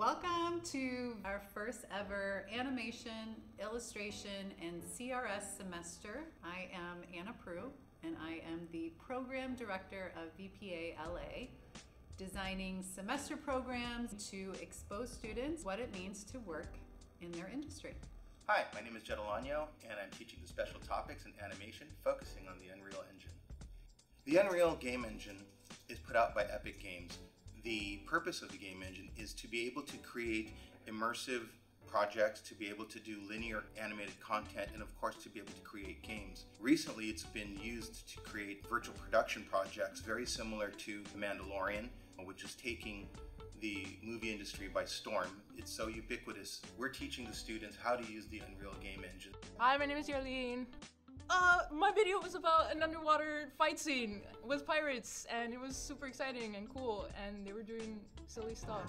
Welcome to our first ever animation, illustration, and CRS semester. I am Anna Prue, and I am the program director of VPA LA, designing semester programs to expose students what it means to work in their industry. Hi, my name is Jed Alano, and I'm teaching the special topics in animation, focusing on the Unreal Engine. The Unreal Game Engine is put out by Epic Games. The purpose of the game engine is to be able to create immersive projects, to be able to do linear animated content, and of course to be able to create games. Recently it's been used to create virtual production projects very similar to The Mandalorian, which is taking the movie industry by storm. It's so ubiquitous. We're teaching the students how to use the Unreal Game Engine. Hi, my name is Yarlene. My video was about an underwater fight scene with pirates, and it was super exciting and cool, and they were doing silly stuff.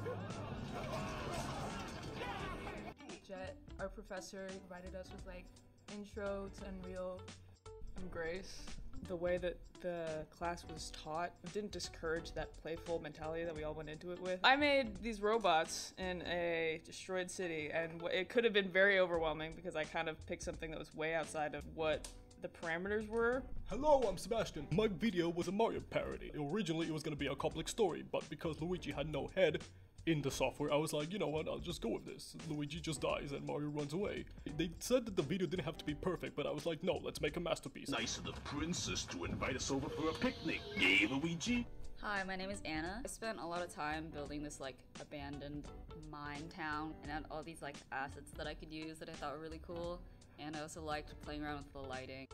Jet, our professor, provided us with like intro to Unreal. I'm Grace. The way that the class was taught didn't discourage that playful mentality that we all went into it with. I made these robots in a destroyed city, and it could have been very overwhelming because I kind of picked something that was way outside of what the parameters were. Hello, I'm Sebastian. My video was a Mario parody. Originally it was going to be a complex story, but because Luigi had no head in the software, I was like, you know what, I'll just go with this. Luigi just dies and Mario runs away. They said that the video didn't have to be perfect, but I was like, no, let's make a masterpiece. Nice of the princess to invite us over for a picnic, eh, Luigi? Hi, my name is Anna. I spent a lot of time building this like abandoned mine town and had all these like assets that I could use that I thought were really cool. And I also liked playing around with the lighting.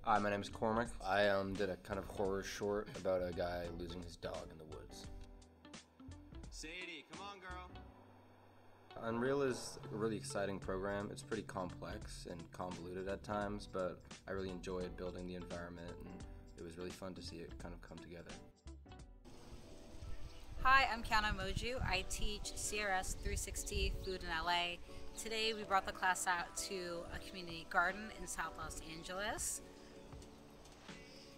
Hi, my name is Cormac. I did a kind of horror short about a guy losing his dog in the woods. Sadie, come on, girl. Unreal is a really exciting program. It's pretty complex and convoluted at times, but I really enjoyed building the environment, and it was really fun to see it kind of come together. Hi, I'm Kiana Moju. I teach CRS 360 Food in LA. Today we brought the class out to a community garden in South Los Angeles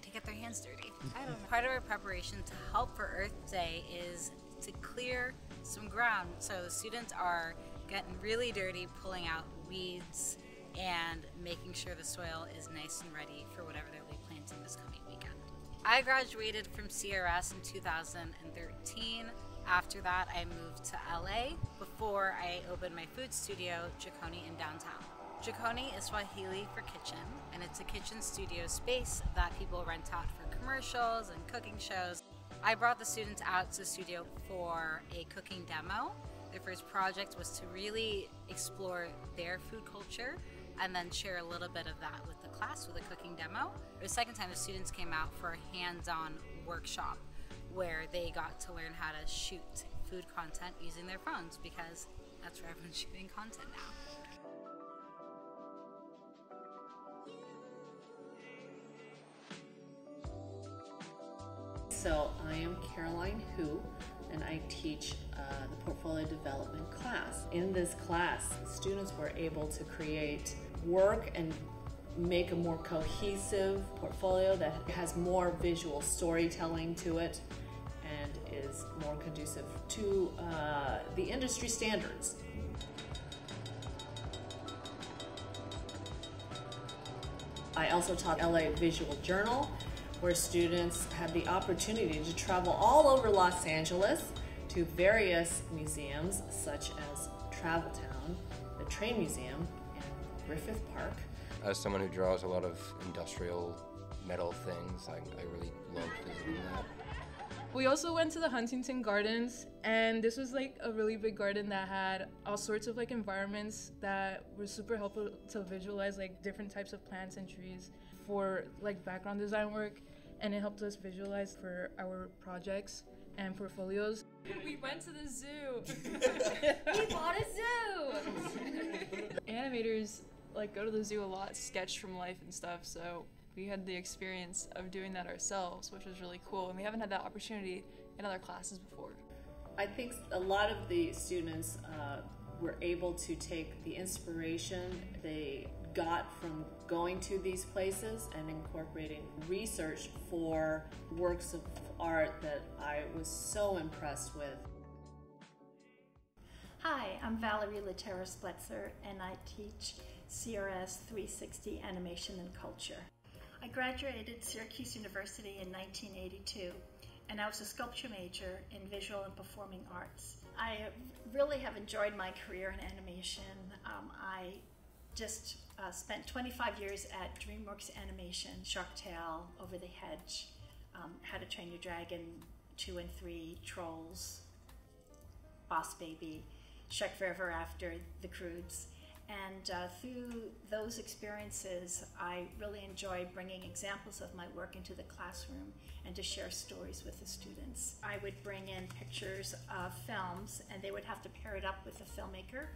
to get their hands dirty. I don't know. Part of our preparation to help for Earth Day is to clear some ground. So the students are getting really dirty, pulling out weeds and making sure the soil is nice and ready for whatever they'll be planting this coming weekend. I graduated from CRS in 2013. After that, I moved to LA before I opened my food studio, Jaconi, in downtown. Jaconi is Swahili for kitchen, and it's a kitchen studio space that people rent out for commercials and cooking shows. I brought the students out to the studio for a cooking demo. Their first project was to really explore their food culture and then share a little bit of that with the class with a cooking demo. The second time, the students came out for a hands-on workshop where they got to learn how to shoot food content using their phones, because that's where everyone's shooting content now. So I am Caroline Hu, and I teach the portfolio development class. In this class, students were able to create work and make a more cohesive portfolio that has more visual storytelling to it and is more conducive to the industry standards. I also taught LA Visual Journal, where students had the opportunity to travel all over Los Angeles to various museums such as Travel Town, the Train Museum, and Griffith Park. As someone who draws a lot of industrial metal things, I really loved visiting that. We also went to the Huntington Gardens, and this was like a really big garden that had all sorts of like environments that were super helpful to visualize like different types of plants and trees for like background design work, and it helped us visualize for our projects and portfolios. We went to the zoo. We bought a zoo! Animators like go to the zoo a lot, sketch from life and stuff, so we had the experience of doing that ourselves, which was really cool, and we haven't had that opportunity in other classes before. I think a lot of the students were able to take the inspiration they got from going to these places and incorporating research for works of art that I was so impressed with. I'm Valerie Latera-Spletzer, and I teach CRS 360 Animation and Culture. I graduated Syracuse University in 1982, and I was a sculpture major in visual and performing arts. I really have enjoyed my career in animation. I just spent 25 years at DreamWorks Animation, Shark Tale, Over the Hedge, How to Train Your Dragon 2 and 3, Trolls, Boss Baby, Shrek Forever After, The Croods. And through those experiences, I really enjoyed bringing examples of my work into the classroom and to share stories with the students. I would bring in pictures of films, and they would have to pair it up with the filmmaker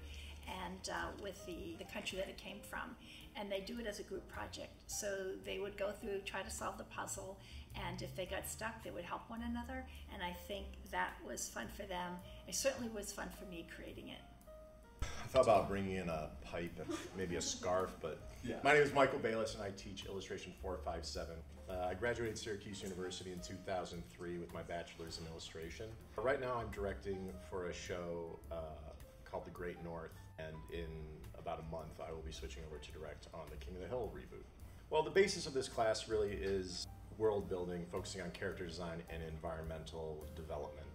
and with the country that it came from. And they do it as a group project. So they would go through, try to solve the puzzle, and if they got stuck, they would help one another. And I think that was fun for them. It certainly was fun for me creating it. I thought about bringing in a pipe and maybe a scarf, but yeah. My name is Michael Bayless, and I teach illustration 457. I graduated Syracuse University in 2003 with my bachelor's in illustration. Right now I'm directing for a show called The Great North, and in about a month I will be switching over to direct on the King of the Hill reboot. Well, the basis of this class really is world building, focusing on character design and environmental development.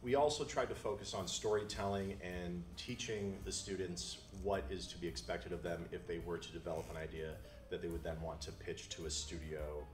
We also tried to focus on storytelling and teaching the students what is to be expected of them if they were to develop an idea that they would then want to pitch to a studio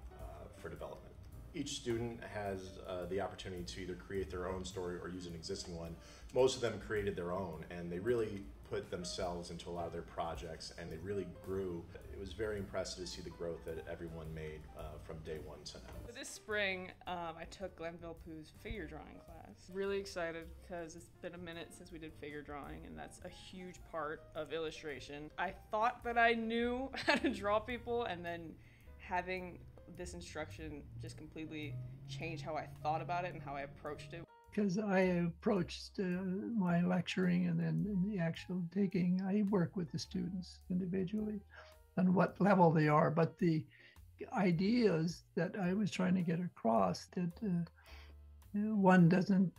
for development. Each student has the opportunity to either create their own story or use an existing one. Most of them created their own, and they really put themselves into a lot of their projects, and they really grew. It was very impressive to see the growth that everyone made from day one to now. This spring, I took Glenville Pooh's figure drawing class. Really excited because it's been a minute since we did figure drawing, and that's a huge part of illustration. I thought that I knew how to draw people, and then having this instruction just completely changed how I thought about it and how I approached it. Because I approached my lecturing and then in the actual taking, I work with the students individually on what level they are, but the ideas that I was trying to get across that one doesn't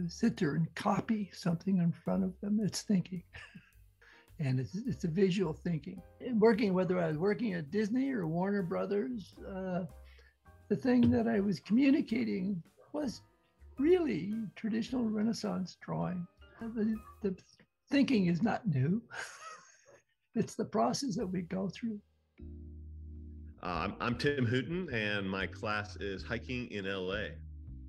sit there and copy something in front of them, it's thinking. And it's a visual thinking. Working, whether I was working at Disney or Warner Brothers, the thing that I was communicating was really traditional Renaissance drawing. The thinking is not new. It's the process that we go through. I'm Tim Hooten, and my class is Hiking in LA.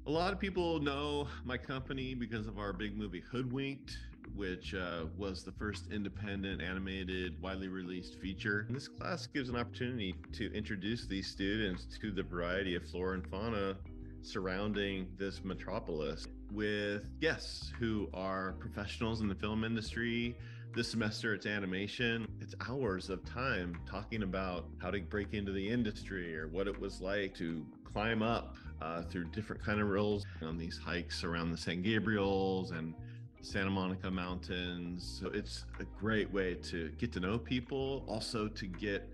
A lot of people know my company because of our big movie Hoodwinked, which was the first independent animated widely released feature. And this class gives an opportunity to introduce these students to the variety of flora and fauna surrounding this metropolis with guests who are professionals in the film industry. This semester it's animation. It's hours of time talking about how to break into the industry or what it was like to climb up through different kind of roles on these hikes around the San Gabriels and Santa Monica Mountains. So it's a great way to get to know people, also to get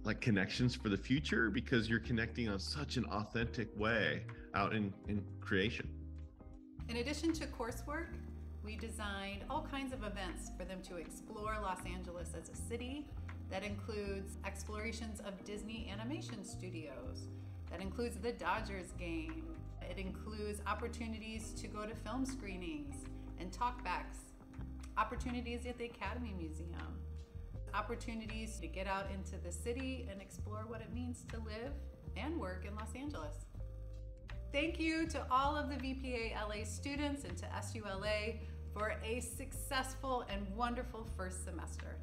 like connections for the future, because you're connecting on such an authentic way out in creation. In addition to coursework, we designed all kinds of events for them to explore Los Angeles as a city. That includes explorations of Disney animation studios. That includes the Dodgers game. It includes opportunities to go to film screenings and talkbacks, opportunities at the Academy Museum, opportunities to get out into the city and explore what it means to live and work in Los Angeles. Thank you to all of the VPA LA students and to SULA for a successful and wonderful first semester.